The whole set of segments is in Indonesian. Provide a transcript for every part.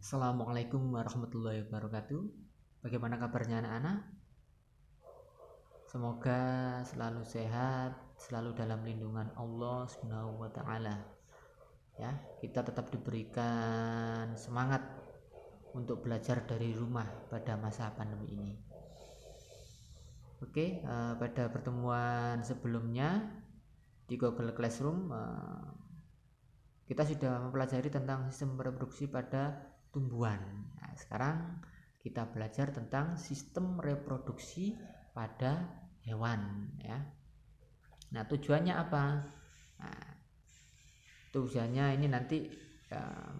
Assalamualaikum warahmatullahi wabarakatuh. Bagaimana kabarnya anak-anak? Semoga selalu sehat, selalu dalam lindungan Allah Subhanahu wa taala. Ya, kita tetap diberikan semangat untuk belajar dari rumah pada masa pandemi ini. Oke, pada pertemuan sebelumnya di Google Classroom kita sudah mempelajari tentang sistem reproduksi pada tumbuhan. Nah, sekarang kita belajar tentang sistem reproduksi pada hewan, ya. Nah, tujuannya apa? Nah, tujuannya ini nanti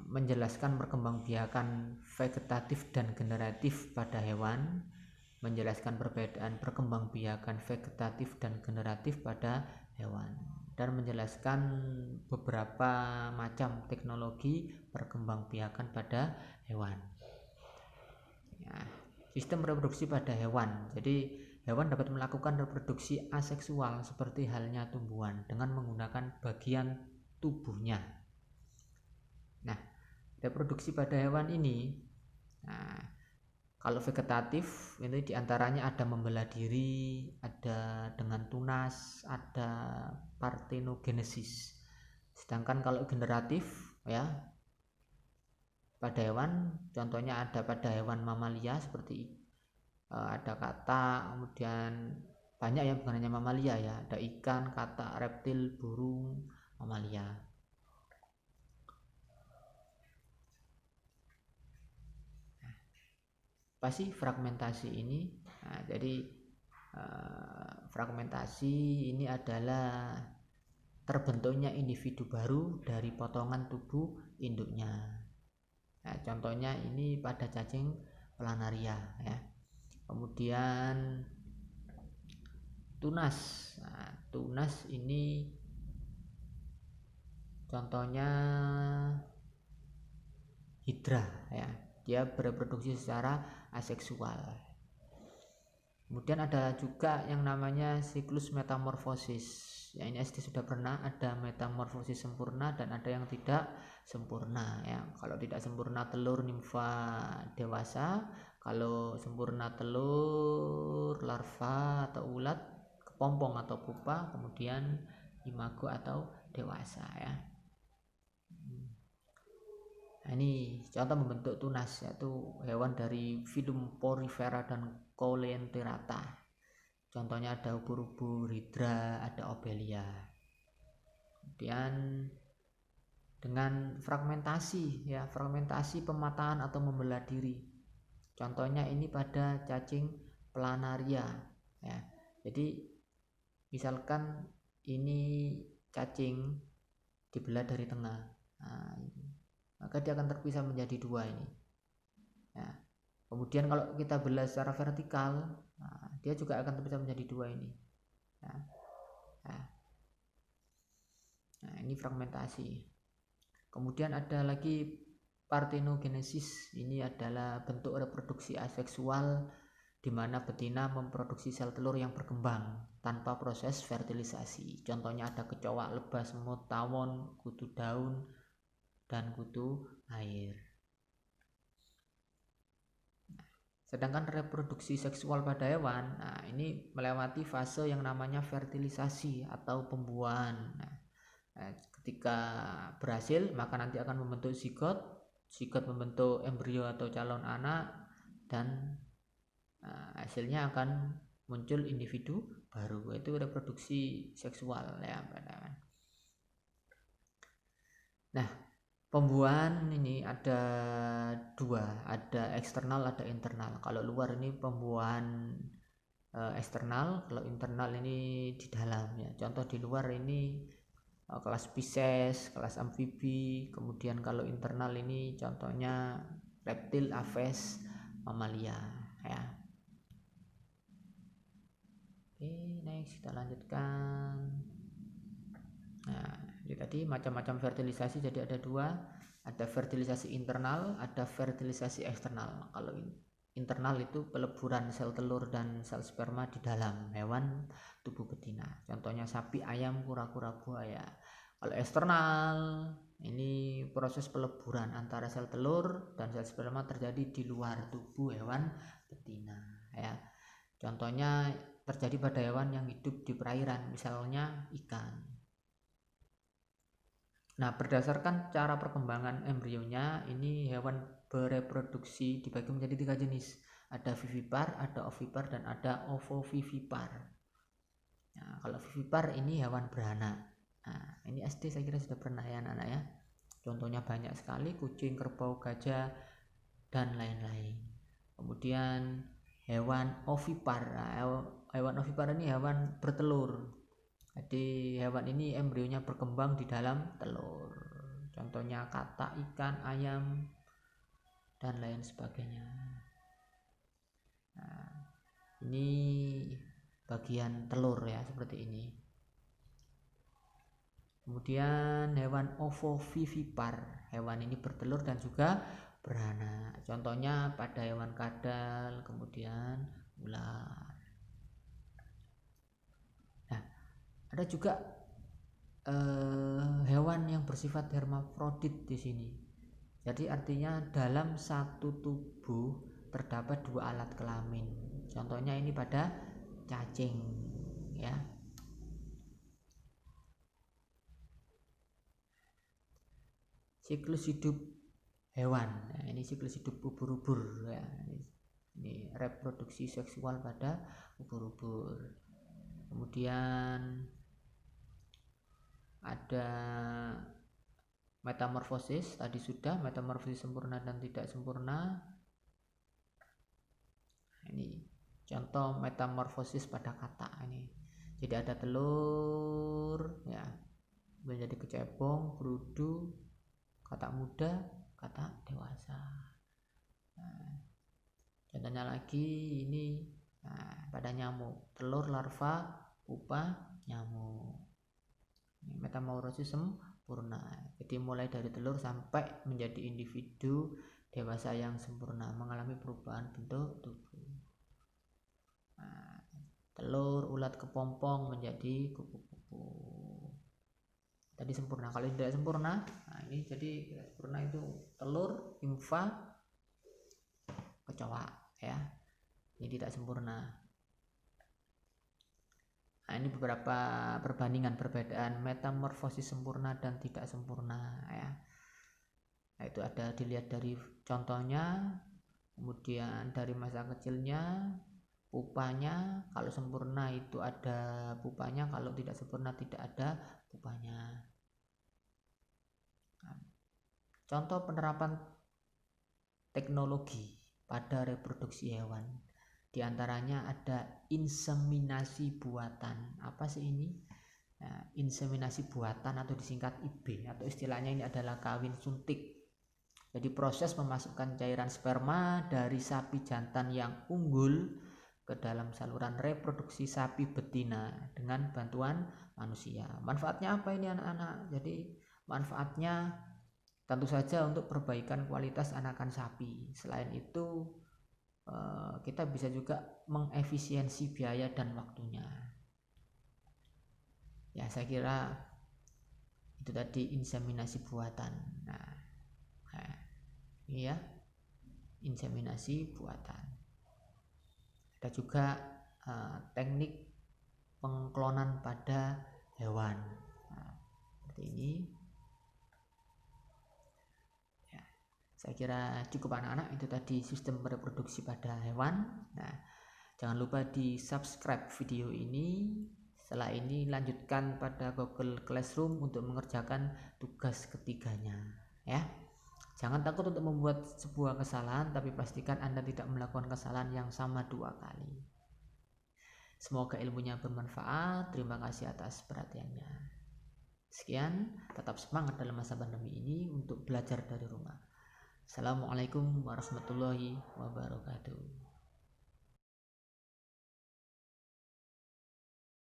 menjelaskan perkembangbiakan vegetatif dan generatif pada hewan, menjelaskan perbedaan perkembangbiakan vegetatif dan generatif pada hewan, dan menjelaskan beberapa macam teknologi perkembangbiakan pada hewan. Ya, sistem reproduksi pada hewan. Jadi hewan dapat melakukan reproduksi aseksual seperti halnya tumbuhan dengan menggunakan bagian tubuhnya. Nah, reproduksi pada hewan ini, kalau vegetatif itu diantaranya ada membelah diri, ada dengan tunas, ada partenogenesis. Sedangkan kalau generatif, ya, pada hewan contohnya ada pada hewan mamalia seperti ada katak, kemudian banyak yang bukan hanya mamalia, ya, ada ikan, katak, reptil, burung, mamalia. Pasti fragmentasi ini. Nah, jadi fragmentasi ini adalah terbentuknya individu baru dari potongan tubuh induknya. Nah, contohnya ini pada cacing planaria, ya. Kemudian tunas. Nah, tunas ini contohnya hidra, ya. Dia bereproduksi secara aseksual. Kemudian ada juga yang namanya siklus metamorfosis. Ya, ini SD sudah pernah, ada metamorfosis sempurna dan ada yang tidak sempurna, ya. Kalau tidak sempurna telur nimfa dewasa, kalau sempurna telur larva atau ulat, kepompong atau pupa, kemudian imago atau dewasa, ya. Nah, ini contoh membentuk tunas, yaitu hewan dari filum Porifera dan Coleonterata. Contohnya ada ubur-ubur, hidra, ada obelia. Kemudian dengan fragmentasi, ya, fragmentasi pematahan atau membelah diri. Contohnya ini pada cacing planaria, ya. Jadi misalkan ini cacing dibelah dari tengah, nah, maka dia akan terpisah menjadi dua ini, ya. Kemudian kalau kita belah secara vertikal, nah, dia juga akan terpisah menjadi dua ini, ya. Nah, ini fragmentasi. Kemudian ada lagi partenogenesis. Ini adalah bentuk reproduksi aseksual di mana betina memproduksi sel telur yang berkembang tanpa proses fertilisasi. Contohnya ada kecoak, lebah, semut, tawon, kutu daun, dan kutu air. Sedangkan reproduksi seksual pada hewan, nah, ini melewati fase yang namanya fertilisasi atau pembuahan. Nah, ketika berhasil, maka nanti akan membentuk zigot, zigot membentuk embrio atau calon anak, dan hasilnya akan muncul individu baru, yaitu reproduksi seksual, ya. Nah, pembuahan ini ada dua, ada eksternal, ada internal. Kalau luar ini pembuahan eksternal, kalau internal ini di dalam, ya. Contoh di luar ini kelas Pisces, kelas amfibi. Kemudian kalau internal ini contohnya reptil, aves, mamalia, ya. Oke, next kita lanjutkan. Nah, jadi tadi macam-macam fertilisasi, jadi ada dua, ada fertilisasi internal, ada fertilisasi eksternal. Kalau internal itu peleburan sel telur dan sel sperma di dalam hewan tubuh betina, contohnya sapi, ayam, kura-kura, buaya. Kalau eksternal Ini proses peleburan antara sel telur dan sel sperma terjadi di luar tubuh hewan betina ya. Contohnya terjadi pada hewan yang hidup di perairan, misalnya ikan. Nah, berdasarkan cara perkembangan embrionya, ini hewan bereproduksi dibagi menjadi 3 jenis. Ada vivipar, ada ovipar, dan ada ovovivipar. Nah, kalau vivipar ini hewan beranak. Nah, ini SD saya kira sudah pernah ya anak-anak ya. Contohnya banyak sekali, kucing, kerbau, gajah, dan lain-lain. Kemudian hewan ovipar. Nah, hewan ovipar ini hewan bertelur. Jadi hewan ini embrionya berkembang di dalam telur. Contohnya katak, ikan, ayam, dan lain sebagainya. Nah, ini bagian telur ya, seperti ini. Kemudian hewan ovovivipar. Hewan ini bertelur dan juga beranak. Contohnya pada hewan kadal, kemudian ular. Nah, ada juga hewan yang bersifat hermafrodit di sini. Jadi artinya dalam satu tubuh terdapat 2 alat kelamin. Contohnya ini pada cacing ya. Siklus hidup hewan. Nah, ini siklus hidup ubur-ubur ya. Ini reproduksi seksual pada ubur-ubur. Kemudian ada metamorfosis, tadi sudah metamorfosis sempurna dan tidak sempurna. Ini contoh metamorfosis pada katak ini. Jadi ada telur ya, menjadi kecebong, berudu, katak muda, katak dewasa. Nah, contohnya lagi ini pada nyamuk, telur, larva, pupa, nyamuk. Ini metamorfosis sempurna. Jadi mulai dari telur sampai menjadi individu dewasa yang sempurna, mengalami perubahan bentuk tubuh. Nah, telur, ulat kepompong menjadi kupu-kupu. Tadi sempurna. Kalau tidak sempurna, nah ini jadi sempurna itu telur, nimfa, kecoa ya. Ini tidak sempurna. Nah, ini beberapa perbandingan perbedaan metamorfosis sempurna dan tidak sempurna ya. Nah, itu ada dilihat dari contohnya, kemudian dari masa kecilnya, pupanya. Kalau sempurna itu ada pupanya, kalau tidak sempurna tidak ada pupanya. Nah, contoh penerapan teknologi pada reproduksi hewan. Di antaranya ada inseminasi buatan. Apa sih ini? Nah, inseminasi buatan atau disingkat IB, atau istilahnya ini adalah kawin suntik. Jadi proses memasukkan cairan sperma dari sapi jantan yang unggul ke dalam saluran reproduksi sapi betina dengan bantuan manusia. Manfaatnya apa ini anak-anak? Jadi manfaatnya tentu saja untuk perbaikan kualitas anakan sapi. Selain itu kita bisa juga mengefisiensi biaya dan waktunya. Ya, saya kira itu tadi inseminasi buatan. Nah, ini ya, inseminasi buatan. Ada juga teknik pengklonan pada hewan. Nah, seperti ini. Saya kira cukup anak-anak, itu tadi sistem reproduksi pada hewan. Nah, jangan lupa di subscribe video ini. Setelah ini lanjutkan pada Google Classroom untuk mengerjakan tugas ketiganya ya. Jangan takut untuk membuat sebuah kesalahan, tapi pastikan Anda tidak melakukan kesalahan yang sama 2 kali. Semoga ilmunya bermanfaat. Terima kasih atas perhatiannya. Sekian, tetap semangat dalam masa pandemi ini untuk belajar dari rumah. Assalamualaikum warahmatullahi wabarakatuh.